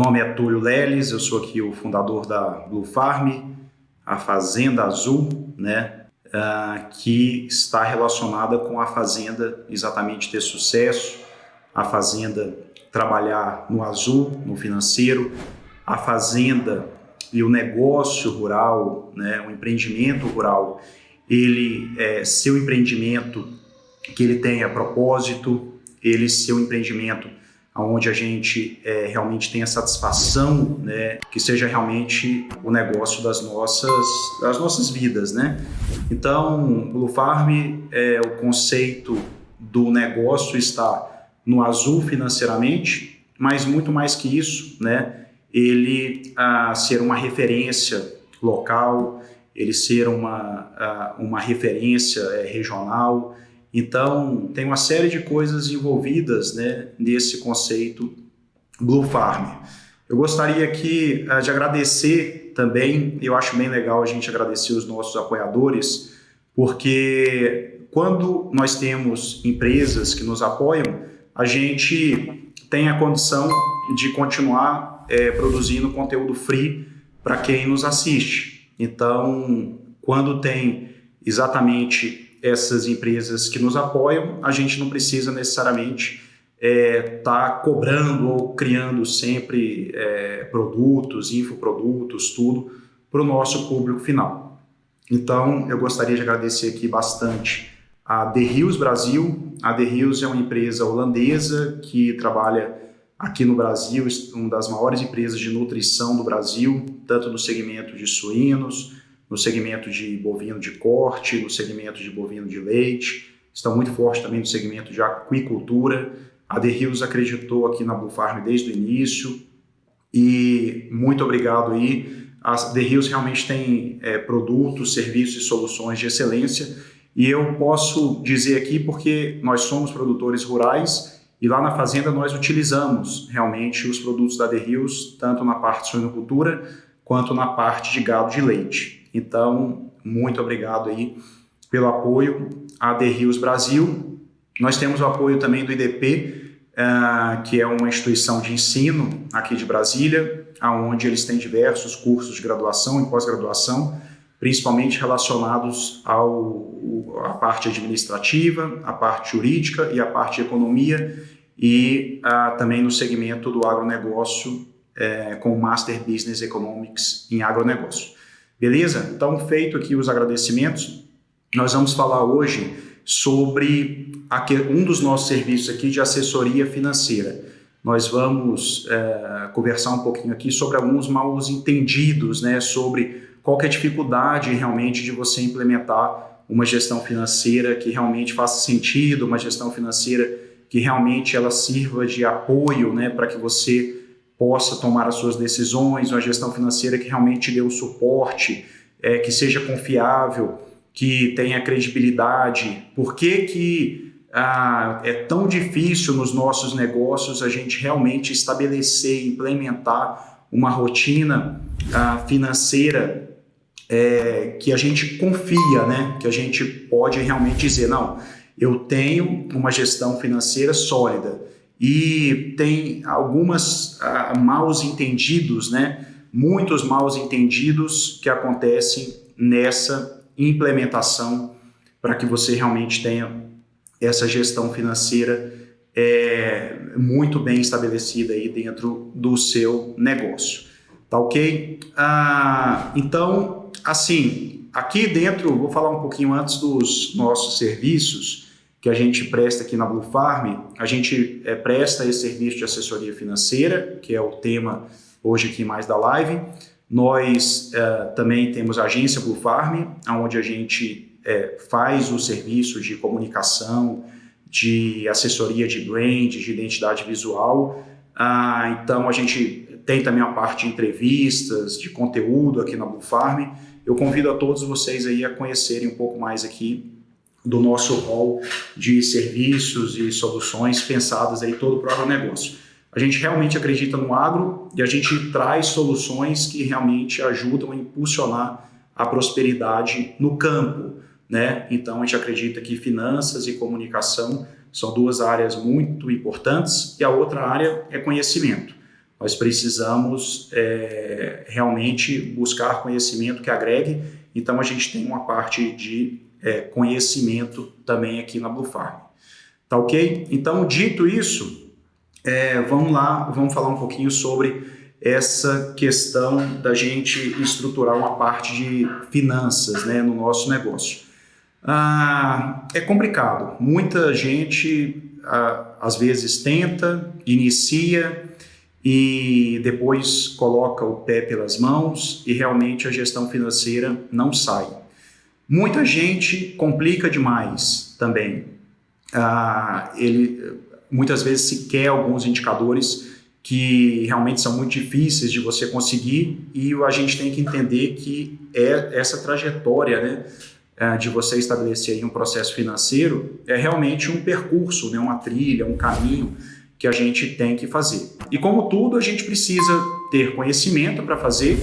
nome é Túlio Leles, eu sou aqui o fundador da Blue Farm, a Fazenda Azul, né? Que está relacionada com a fazenda exatamente ter sucesso, a fazenda trabalhar no azul, no financeiro, a fazenda e o negócio rural, né, o empreendimento rural, ele ser um empreendimento que ele tenha propósito, ele ser um empreendimento onde a gente realmente tenha satisfação, né, que seja realmente o negócio das nossas vidas, né? Então, Blue Farm, o conceito do negócio está no azul financeiramente, mas muito mais que isso, né? Ele ser uma referência local, ele ser uma referência regional. Então, tem uma série de coisas envolvidas, né, nesse conceito Blue Farm. Eu gostaria aqui de agradecer também, eu acho bem legal a gente agradecer os nossos apoiadores, porque quando nós temos empresas que nos apoiam, a gente tem a condição de continuar produzindo conteúdo free para quem nos assiste. Então, quando tem exatamente essas empresas que nos apoiam, a gente não precisa necessariamente tá cobrando ou criando sempre produtos, infoprodutos, tudo para o nosso público final. Então, eu gostaria de agradecer aqui bastante a The Hills Brasil. A The Hills é uma empresa holandesa que trabalha aqui no Brasil, uma das maiores empresas de nutrição do Brasil, tanto no segmento de suínos, no segmento de bovino de corte, no segmento de bovino de leite, estão muito fortes também no segmento de aquicultura. A The Hills acreditou aqui na Blue Farm desde o início e muito obrigado aí. A The Hills realmente tem produtos, serviços e soluções de excelência e eu posso dizer aqui porque nós somos produtores rurais e lá na fazenda nós utilizamos realmente os produtos da The Hills, tanto na parte de suinocultura quanto na parte de gado de leite. Então, muito obrigado aí pelo apoio à The Hills Brasil. Nós temos o apoio também do IDP, que é uma instituição de ensino aqui de Brasília, onde eles têm diversos cursos de graduação e pós-graduação, principalmente relacionados à parte administrativa, à parte jurídica e à parte de economia e também no segmento do agronegócio com Master Business Economics em agronegócio. Beleza? Então, feito aqui os agradecimentos, nós vamos falar hoje sobre um dos nossos serviços aqui de assessoria financeira. Nós vamos conversar um pouquinho aqui sobre alguns mal entendidos, né, sobre qual que é a dificuldade realmente de você implementar uma gestão financeira que realmente faça sentido, uma gestão financeira que realmente ela sirva de apoio, né, para que você possa tomar as suas decisões, uma gestão financeira que realmente dê um suporte, que seja confiável, que tenha credibilidade. Por que é tão difícil nos nossos negócios a gente realmente estabelecer e implementar uma rotina financeira que a gente confia, né? Que a gente pode realmente dizer, não, eu tenho uma gestão financeira sólida. E tem algumas maus entendidos, né? Muitos maus entendidos que acontecem nessa implementação para que você realmente tenha essa gestão financeira muito bem estabelecida aí dentro do seu negócio. Tá ok? Então, assim, aqui dentro, vou falar um pouquinho antes dos nossos serviços que a gente presta aqui na Blue Farm. A gente presta esse serviço de assessoria financeira, que é o tema hoje aqui mais da live. Nós também temos a agência Blue Farm, onde a gente faz o serviço de comunicação, de assessoria de brand, de identidade visual. Então, a gente tem também a parte de entrevistas, de conteúdo aqui na Blue Farm. Eu convido a todos vocês aí a conhecerem um pouco mais aqui do nosso rol de serviços e soluções pensadas aí todo para o agronegócio. A gente realmente acredita no agro e a gente traz soluções que realmente ajudam a impulsionar a prosperidade no campo, né? Então, a gente acredita que finanças e comunicação são duas áreas muito importantes e a outra área é conhecimento. Nós precisamos realmente buscar conhecimento que agregue. Então, a gente tem uma parte de conhecimento também aqui na Blue Farm. Tá ok? Então, dito isso, vamos lá, vamos falar um pouquinho sobre essa questão da gente estruturar uma parte de finanças, né, no nosso negócio. É complicado. Muita gente, às vezes, tenta, inicia e depois coloca o pé pelas mãos e realmente a gestão financeira não sai. Muita gente complica demais também. Ele muitas vezes se quer alguns indicadores que realmente são muito difíceis de você conseguir e a gente tem que entender que essa trajetória, né, de você estabelecer aí um processo financeiro é realmente um percurso, né, uma trilha, um caminho que a gente tem que fazer. E como tudo, a gente precisa ter conhecimento para fazer,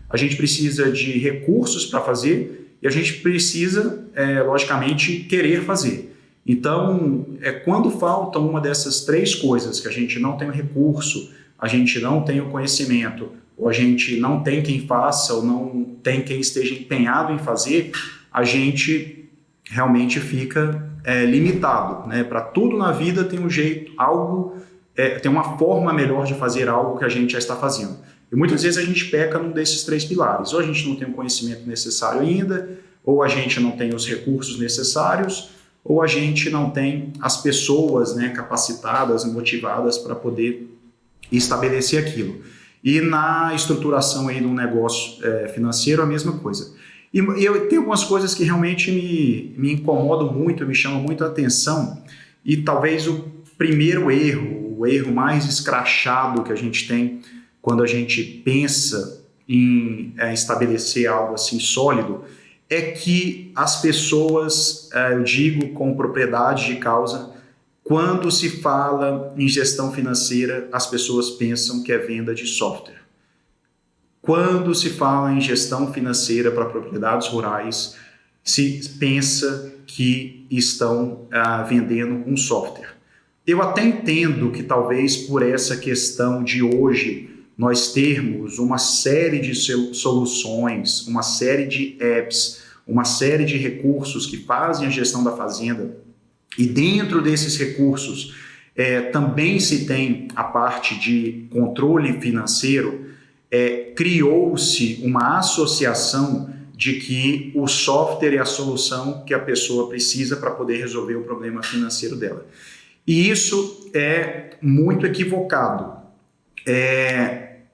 a gente precisa de recursos para fazer e a gente precisa, logicamente, querer fazer. Então, quando falta uma dessas três coisas, que a gente não tem o recurso, a gente não tem o conhecimento, ou a gente não tem quem faça, ou não tem quem esteja empenhado em fazer, a gente realmente fica limitado, né? Para tudo na vida tem um jeito, tem uma forma melhor de fazer algo que a gente já está fazendo. E muitas vezes a gente peca num desses três pilares. Ou a gente não tem o conhecimento necessário ainda, ou a gente não tem os recursos necessários, ou a gente não tem as pessoas, né, capacitadas, motivadas para poder estabelecer aquilo. E na estruturação aí de um negócio financeiro, a mesma coisa. E eu tenho algumas coisas que realmente me incomodam muito, me chamam muito a atenção, e talvez o primeiro erro, o erro mais escrachado que a gente tem quando a gente pensa em estabelecer algo assim sólido, é que as pessoas, eu digo com propriedade de causa, quando se fala em gestão financeira, as pessoas pensam que é venda de software. Quando se fala em gestão financeira para propriedades rurais, se pensa que estão vendendo um software. Eu até entendo que talvez por essa questão de hoje nós termos uma série de soluções, uma série de apps, uma série de recursos que fazem a gestão da fazenda e dentro desses recursos também se tem a parte de controle financeiro, criou-se uma associação de que o software é a solução que a pessoa precisa para poder resolver o problema financeiro dela. E isso é muito equivocado.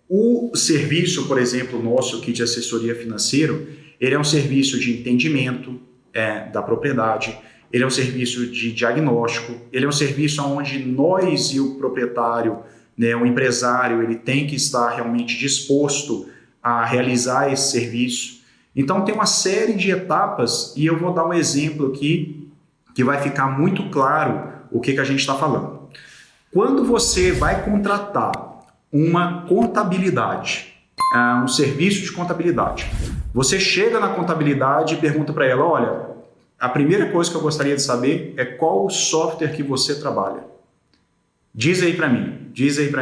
O serviço, por exemplo, nosso aqui de assessoria financeira, ele é um serviço de entendimento da propriedade, ele é um serviço de diagnóstico, ele é um serviço onde nós e o proprietário, né, o empresário, ele tem que estar realmente disposto a realizar esse serviço. Então tem uma série de etapas e eu vou dar um exemplo aqui que vai ficar muito claro o que a gente está falando. Quando você vai contratar uma contabilidade, um serviço de contabilidade, você chega na contabilidade e pergunta para ela, olha, a primeira coisa que eu gostaria de saber é qual o software que você trabalha. Diz aí para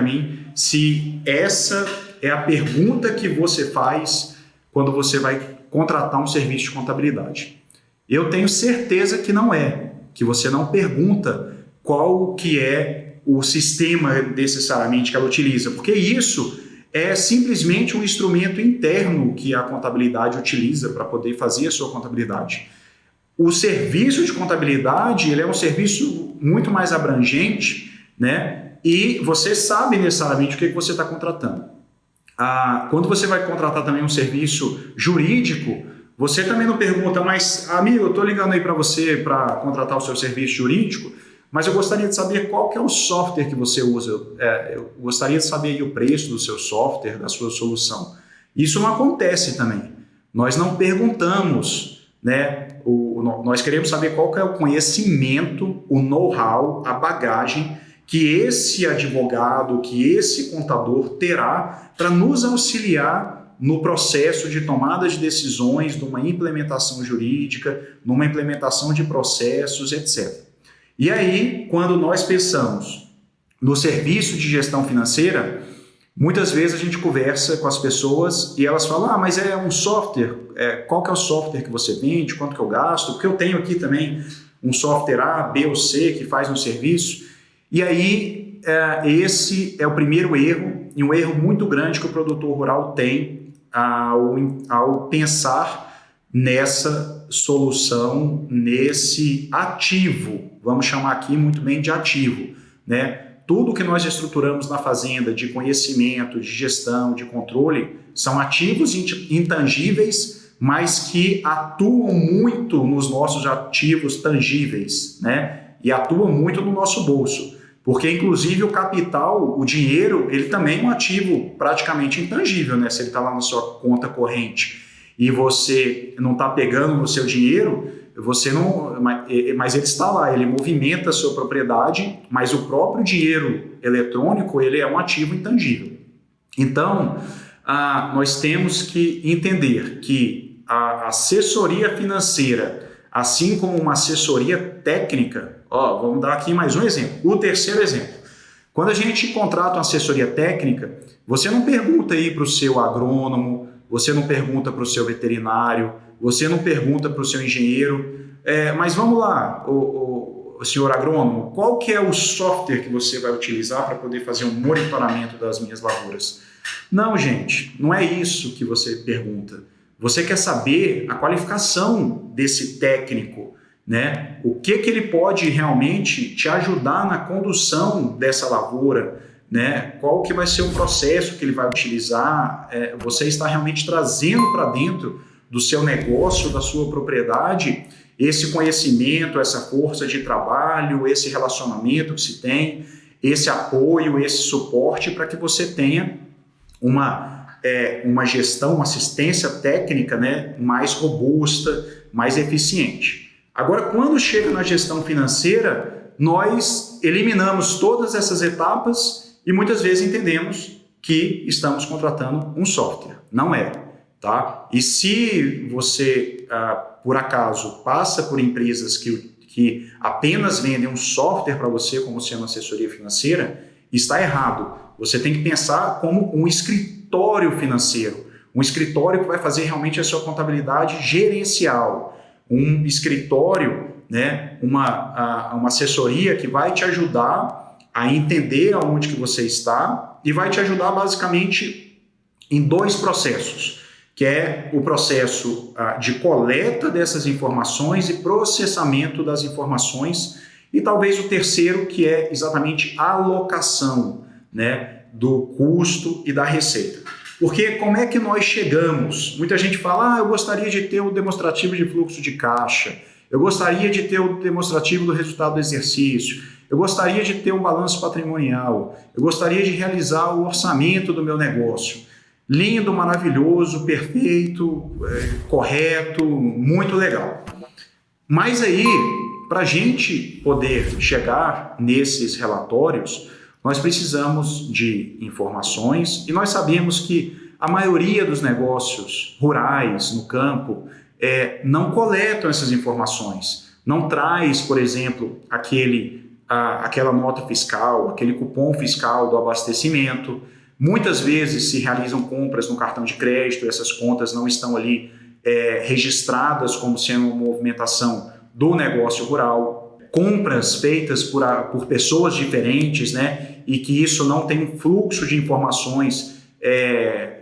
mim se essa é a pergunta que você faz quando você vai contratar um serviço de contabilidade. Eu tenho certeza que não é, que você não pergunta qual que é o sistema necessariamente que ela utiliza, porque isso é simplesmente um instrumento interno que a contabilidade utiliza para poder fazer a sua contabilidade. O serviço de contabilidade, ele é um serviço muito mais abrangente, né? E você sabe necessariamente o que você está contratando. Quando você vai contratar também um serviço jurídico, você também não pergunta, mas amigo, eu estou ligando aí para você para contratar o seu serviço jurídico, mas eu gostaria de saber qual que é o software que você usa. Eu gostaria de saber aí o preço do seu software, da sua solução. Isso não acontece também. Nós não perguntamos, né? Nós queremos saber qual que é o conhecimento, o know-how, a bagagem que esse advogado, que esse contador terá para nos auxiliar no processo de tomada de decisões, numa implementação jurídica, numa implementação de processos, etc. E aí, quando nós pensamos no serviço de gestão financeira, Muitas vezes a gente conversa com as pessoas e elas falam, mas é um software, qual que é o software que você vende, quanto que eu gasto? Porque eu tenho aqui também um software A, B ou C que faz um serviço. E aí, esse é o primeiro erro, e um erro muito grande que o produtor rural tem ao pensar nessa solução, nesse ativo, vamos chamar aqui muito bem de ativo, né? Tudo que nós estruturamos na fazenda de conhecimento, de gestão, de controle, são ativos intangíveis, mas que atuam muito nos nossos ativos tangíveis, né? E atuam muito no nosso bolso. Porque, inclusive, o capital, o dinheiro, ele também é um ativo praticamente intangível, né? Se ele está lá na sua conta corrente e você não está pegando no seu dinheiro, você não, mas ele está lá, ele movimenta a sua propriedade, mas o próprio dinheiro eletrônico, ele é um ativo intangível. Então, nós temos que entender que a assessoria financeira, assim como uma assessoria técnica, vamos dar aqui mais um exemplo, o terceiro exemplo. Quando a gente contrata uma assessoria técnica, você não pergunta aí para o seu agrônomo, você não pergunta para o seu veterinário, você não pergunta para o seu engenheiro, mas vamos lá, o senhor agrônomo, qual que é o software que você vai utilizar para poder fazer um monitoramento das minhas lavouras? Não, gente, não é isso que você pergunta. Você quer saber a qualificação desse técnico, né? O que ele pode realmente te ajudar na condução dessa lavoura, né? Qual que vai ser o processo que ele vai utilizar? Você está realmente trazendo para dentro do seu negócio, da sua propriedade, esse conhecimento, essa força de trabalho, esse relacionamento que se tem, esse apoio, esse suporte para que você tenha uma gestão, uma assistência técnica, né, mais robusta, mais eficiente. Agora, quando chega na gestão financeira, nós eliminamos todas essas etapas e muitas vezes entendemos que estamos contratando um software. Não é. Tá? E se você, por acaso, passa por empresas que apenas vendem um software para você como sendo assessoria financeira, está errado. Você tem que pensar como um escritório financeiro, um escritório que vai fazer realmente a sua contabilidade gerencial, um escritório, né, uma assessoria que vai te ajudar a entender aonde que você está e vai te ajudar basicamente em dois processos, que é o processo de coleta dessas informações e processamento das informações, e talvez o terceiro, que é exatamente a alocação, né, do custo e da receita. Porque como é que nós chegamos? Muita gente fala, eu gostaria de ter o demonstrativo de fluxo de caixa, eu gostaria de ter o demonstrativo do resultado do exercício, eu gostaria de ter um balanço patrimonial, eu gostaria de realizar o orçamento do meu negócio. Lindo, maravilhoso, perfeito, correto, muito legal. Mas aí, para a gente poder chegar nesses relatórios, nós precisamos de informações e nós sabemos que a maioria dos negócios rurais no campo não coletam essas informações. Não traz, por exemplo, aquela nota fiscal, aquele cupom fiscal do abastecimento. Muitas vezes se realizam compras no cartão de crédito, essas contas não estão ali registradas como sendo uma movimentação do negócio rural. Compras feitas por pessoas diferentes, né? E que isso não tem um fluxo de informações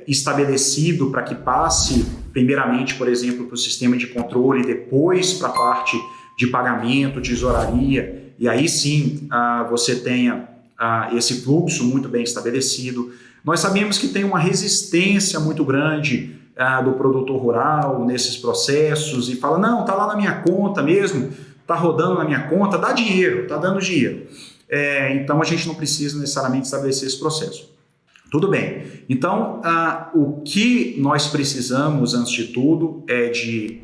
estabelecido para que passe, primeiramente, por exemplo, para o sistema de controle, depois para a parte de pagamento, tesouraria, e aí sim você tenha esse fluxo muito bem estabelecido. Nós sabemos que tem uma resistência muito grande do produtor rural nesses processos e fala, não, está lá na minha conta mesmo, está rodando na minha conta, dá dinheiro, está dando dinheiro. Então a gente não precisa necessariamente estabelecer esse processo. Tudo bem. Então, o que nós precisamos, antes de tudo, é de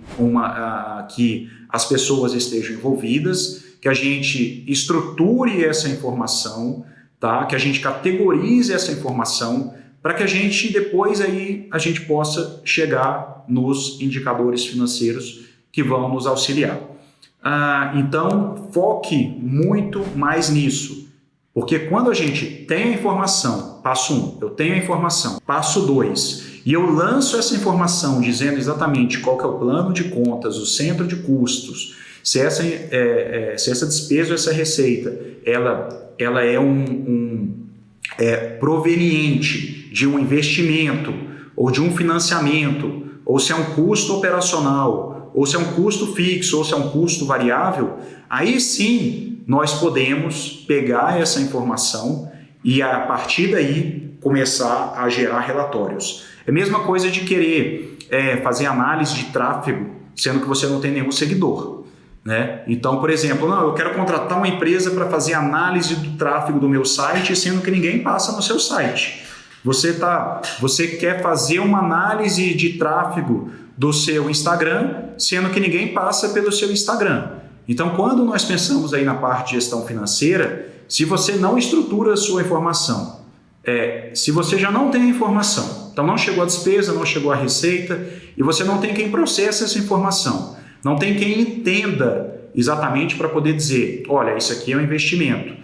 que as pessoas estejam envolvidas, que a gente estruture essa informação, tá? Que a gente categorize essa informação para que a gente depois aí a gente possa chegar nos indicadores financeiros que vão nos auxiliar. Então, foque muito mais nisso, Porque quando a gente tem a informação, passo 1, eu tenho a informação, passo 2, e eu lanço essa informação dizendo exatamente qual que é o plano de contas, o centro de custos, se essa despesa ou essa receita ela é proveniente de um investimento ou de um financiamento, ou se é um custo operacional, ou se é um custo fixo, ou se é um custo variável, aí sim nós podemos pegar essa informação e a partir daí começar a gerar relatórios. É a mesma coisa de querer fazer análise de tráfego, sendo que você não tem nenhum seguidor, né? Então, por exemplo, não, eu quero contratar uma empresa para fazer análise do tráfego do meu site, sendo que ninguém passa no seu site. Você quer fazer uma análise de tráfego do seu Instagram, sendo que ninguém passa pelo seu Instagram. Então, quando nós pensamos aí na parte de gestão financeira, se você não estrutura a sua informação, se você já não tem a informação, então não chegou a despesa, não chegou a receita, e você não tem quem processe essa informação, não tem quem entenda exatamente para poder dizer, olha, isso aqui é um investimento.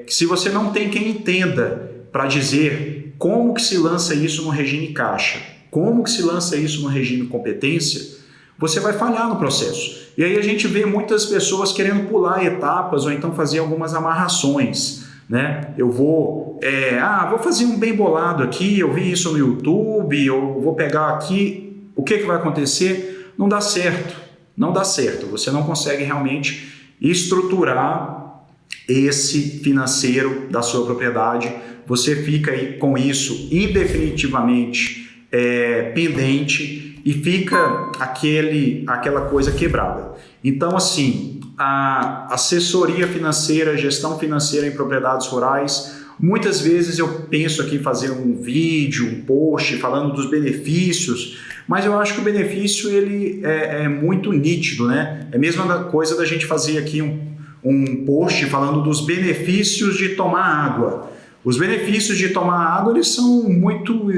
Se você não tem quem entenda para dizer como que se lança isso no regime caixa, como que se lança isso no regime competência, você vai falhar no processo. E aí a gente vê muitas pessoas querendo pular etapas ou então fazer algumas amarrações, né? Eu vou fazer um bem bolado aqui, eu vi isso no YouTube, eu vou pegar aqui, o que vai acontecer? Não dá certo, não dá certo. Você não consegue realmente estruturar esse financeiro da sua propriedade, você fica aí com isso indefinitivamente pendente e fica aquela coisa quebrada. Então, assim, a assessoria financeira, gestão financeira em propriedades rurais, muitas vezes eu penso aqui em fazer um vídeo, um post falando dos benefícios, mas eu acho que o benefício ele é muito nítido, né? É a mesma coisa da gente fazer aqui um post falando dos benefícios de tomar água. Os benefícios de tomar água eles são muito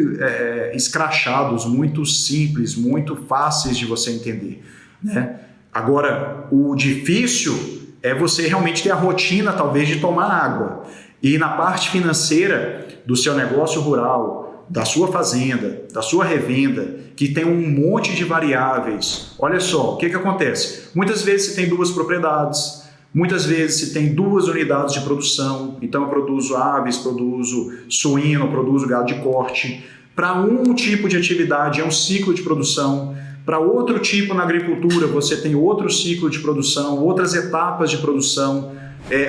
escrachados, muito simples, muito fáceis de você entender, né? Agora, o difícil é você realmente ter a rotina, talvez, de tomar água. E na parte financeira do seu negócio rural, da sua fazenda, da sua revenda, que tem um monte de variáveis. Olha só, o que acontece? Muitas vezes você tem 2 propriedades, muitas vezes você tem 2 unidades de produção, então eu produzo aves, produzo suíno, produzo gado de corte. Para um tipo de atividade é um ciclo de produção, para outro tipo na agricultura você tem outro ciclo de produção, outras etapas de produção,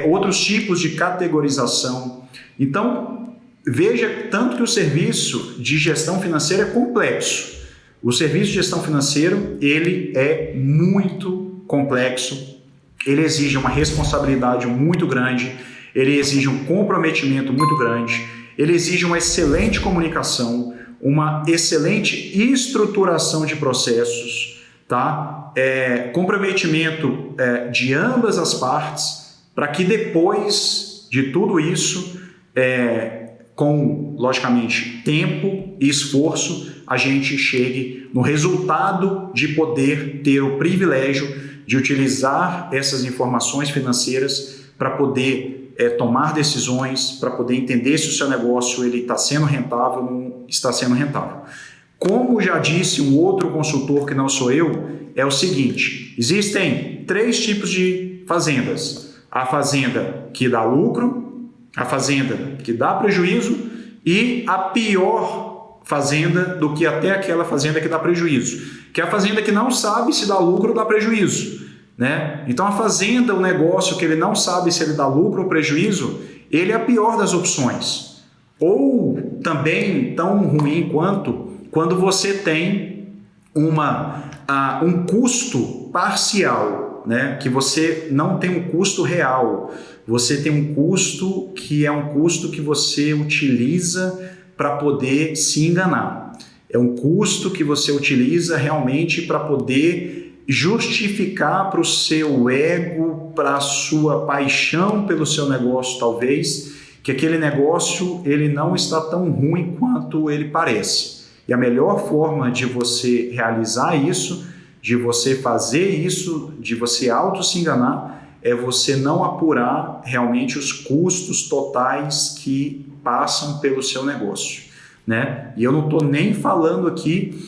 outros tipos de categorização. Então, veja tanto que o serviço de gestão financeira é complexo. O serviço de gestão financeira ele é muito complexo. Ele exige uma responsabilidade muito grande, ele exige um comprometimento muito grande, ele exige uma excelente comunicação, uma excelente estruturação de processos, tá? Comprometimento de ambas as partes, para que depois de tudo isso, com, logicamente, tempo e esforço, a gente chegue no resultado de poder ter o privilégio de utilizar essas informações financeiras para poder tomar decisões, para poder entender se o seu negócio está sendo rentável ou não está sendo rentável. Como já disse um outro consultor que não sou eu, é o seguinte, existem 3 tipos de fazendas. A fazenda que dá lucro, a fazenda que dá prejuízo e a pior fazenda do que até aquela fazenda que dá prejuízo, que é a fazenda que não sabe se dá lucro ou dá prejuízo, né? Então a fazenda, o negócio que ele não sabe se ele dá lucro ou prejuízo, ele é a pior das opções. Ou também tão ruim quanto quando você tem um custo parcial, né? Que você não tem um custo real, você tem um custo que é um custo que você utiliza para poder se enganar. É um custo que você utiliza realmente para poder justificar para o seu ego, para a sua paixão pelo seu negócio, talvez, que aquele negócio ele não está tão ruim quanto ele parece. E a melhor forma de você realizar isso, de você fazer isso, de você auto se enganar, é você não apurar realmente os custos totais que passam pelo seu negócio, né? E eu não estou nem falando aqui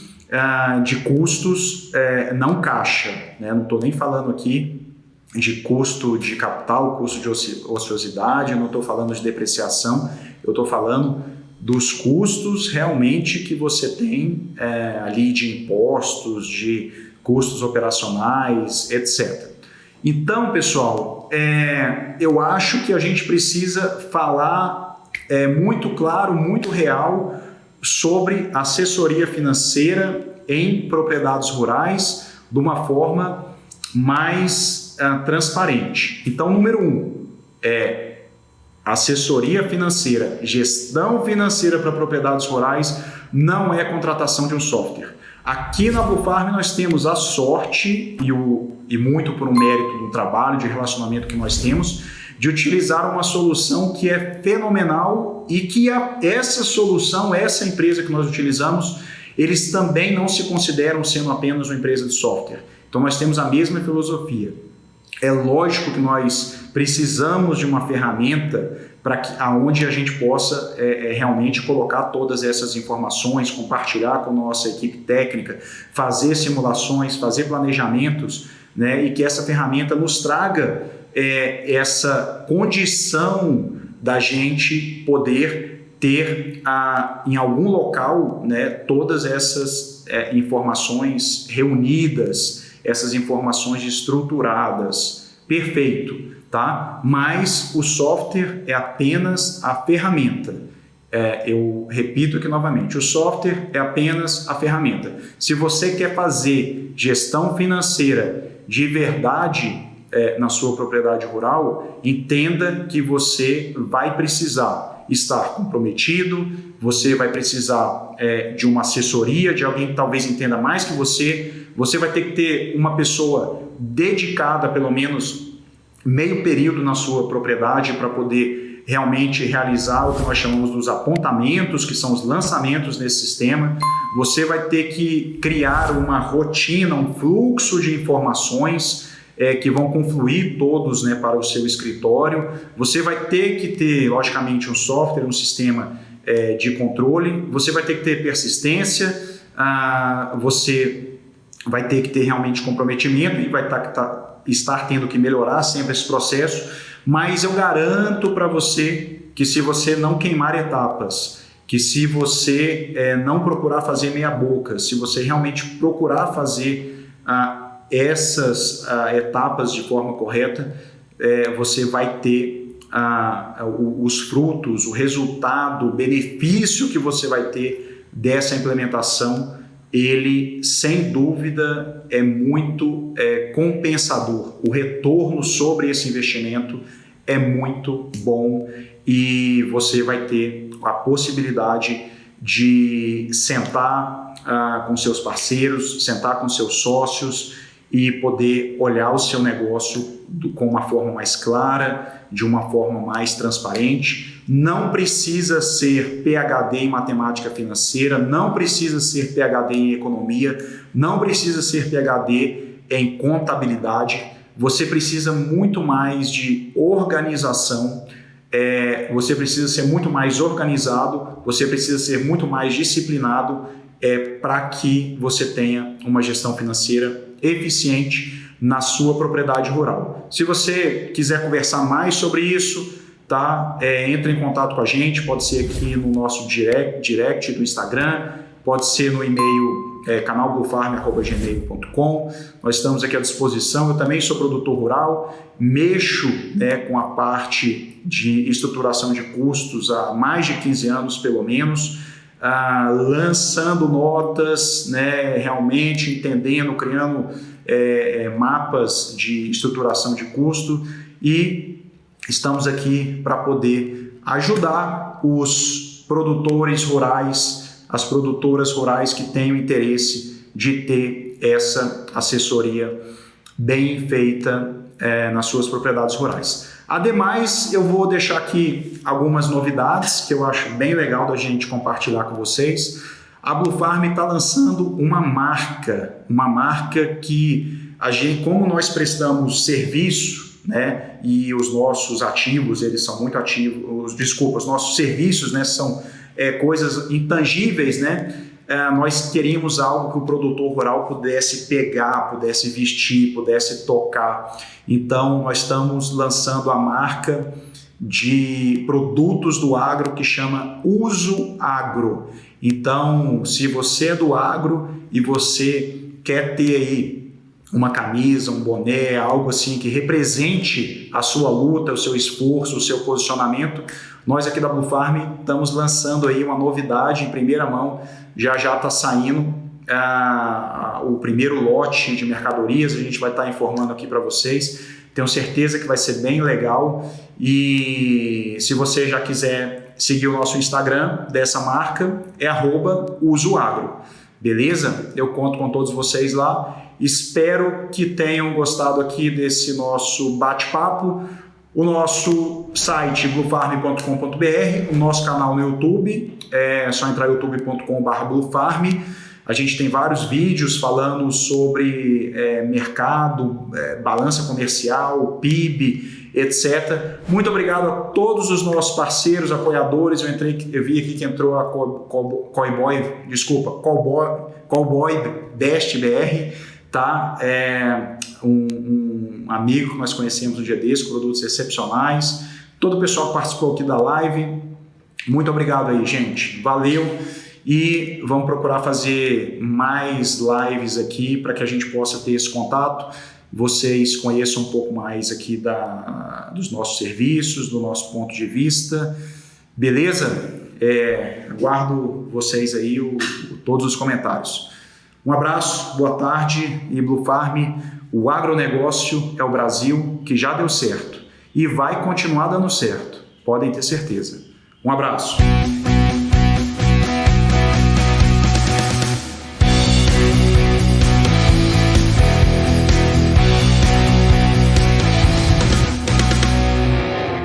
de custos não caixa, né? Não estou nem falando aqui de custo de capital, custo de ociosidade, eu não estou falando de depreciação, eu estou falando dos custos realmente que você tem ali de impostos, de custos operacionais, etc. Então, pessoal, eu acho que a gente precisa falar muito claro, muito real sobre assessoria financeira em propriedades rurais de uma forma mais transparente. Então, número 1 assessoria financeira, gestão financeira para propriedades rurais não é contratação de um software. Aqui na Blufarm nós temos a sorte e muito por um mérito do trabalho, de relacionamento que nós temos, de utilizar uma solução que é fenomenal e que essa solução, essa empresa que nós utilizamos, eles também não se consideram sendo apenas uma empresa de software. Então nós temos a mesma filosofia. É lógico que nós precisamos de uma ferramenta para que aonde a gente possa realmente colocar todas essas informações, compartilhar com a nossa equipe técnica, fazer simulações, fazer planejamentos, né, e que essa ferramenta nos traga essa condição da gente poder ter em algum local, né, todas essas informações reunidas, essas informações estruturadas. Perfeito, tá? Mas o software é apenas a ferramenta. Eu repito aqui novamente, o software é apenas a ferramenta. Se você quer fazer gestão financeira de verdade na sua propriedade rural, entenda que você vai precisar estar comprometido, você vai precisar de uma assessoria, de alguém que talvez entenda mais que você vai ter que ter uma pessoa dedicada, pelo menos meio período na sua propriedade para poder realmente realizar o que nós chamamos dos apontamentos, que são os lançamentos nesse sistema. Você vai ter que criar uma rotina, um fluxo de informações que vão confluir todos, né, para o seu escritório. Você vai ter que ter, logicamente, um software, um sistema de controle. Você vai ter que ter persistência, você vai ter que ter realmente comprometimento e vai estar tendo que melhorar sempre esse processo, mas eu garanto para você que se você não queimar etapas, que se você não procurar fazer meia boca, se você realmente procurar fazer essas etapas de forma correta, você vai ter os frutos, o resultado, o benefício que você vai ter dessa implementação. Ele, sem dúvida, é muito compensador. O retorno sobre esse investimento é muito bom e você vai ter a possibilidade de sentar com seus parceiros, sentar com seus sócios e poder olhar o seu negócio com uma forma mais clara, de uma forma mais transparente. Não precisa ser PhD em matemática financeira, não precisa ser PhD em economia, não precisa ser PhD em contabilidade. Você precisa muito mais de organização, você precisa ser muito mais organizado, você precisa ser muito mais disciplinado para que você tenha uma gestão financeira eficiente na sua propriedade rural. Se você quiser conversar mais sobre isso, tá? Entre em contato com a gente, pode ser aqui no nosso direct do Instagram, pode ser no e-mail canalblufarm@gmail.com. Nós estamos aqui à disposição. Eu também sou produtor rural, mexo, né, com a parte de estruturação de custos há mais de 15 anos, pelo menos, lançando notas, né, realmente entendendo, criando mapas de estruturação de custo, e estamos aqui para poder ajudar os produtores rurais, as produtoras rurais que tenham interesse de ter essa assessoria bem feita nas suas propriedades rurais. Ademais, eu vou deixar aqui algumas novidades que eu acho bem legal da gente compartilhar com vocês. A Blufarm está lançando uma marca que a gente, como nós prestamos serviço, né? E os nossos ativos, eles são muito ativos, os nossos serviços, né, são coisas intangíveis, né? Nós queríamos algo que o produtor rural pudesse pegar, pudesse vestir, pudesse tocar. Então, nós estamos lançando a marca de produtos do agro que chama Uso Agro. Então, se você é do agro e você quer ter aí uma camisa, um boné, algo assim que represente a sua luta, o seu esforço, o seu posicionamento, nós aqui da Blue Farm estamos lançando aí uma novidade em primeira mão. Já está saindo o primeiro lote de mercadorias, a gente vai estar informando aqui para vocês. Tenho certeza que vai ser bem legal. E se você já quiser seguir o nosso Instagram dessa marca, é @usoagro. Beleza? Eu conto com todos vocês lá. Espero que tenham gostado aqui desse nosso bate-papo. O nosso site bluefarm.com.br, o nosso canal no YouTube, é só entrar youtube.com/bluefarm. A gente tem vários vídeos falando sobre mercado, balança comercial, PIB, etc. Muito obrigado a todos os nossos parceiros, apoiadores. Eu vi aqui que entrou a Cowboy Best BR, tá? Um amigo que nós conhecemos no dia desse, produtos excepcionais. Todo o pessoal que participou aqui da live, muito obrigado aí, gente. Valeu. E vamos procurar fazer mais lives aqui para que a gente possa ter esse contato. Vocês conheçam um pouco mais aqui dos nossos serviços, do nosso ponto de vista. Beleza? Aguardo vocês aí, todos os comentários. Um abraço, boa tarde e Blue Farm. O agronegócio é o Brasil que já deu certo e vai continuar dando certo. Podem ter certeza. Um abraço.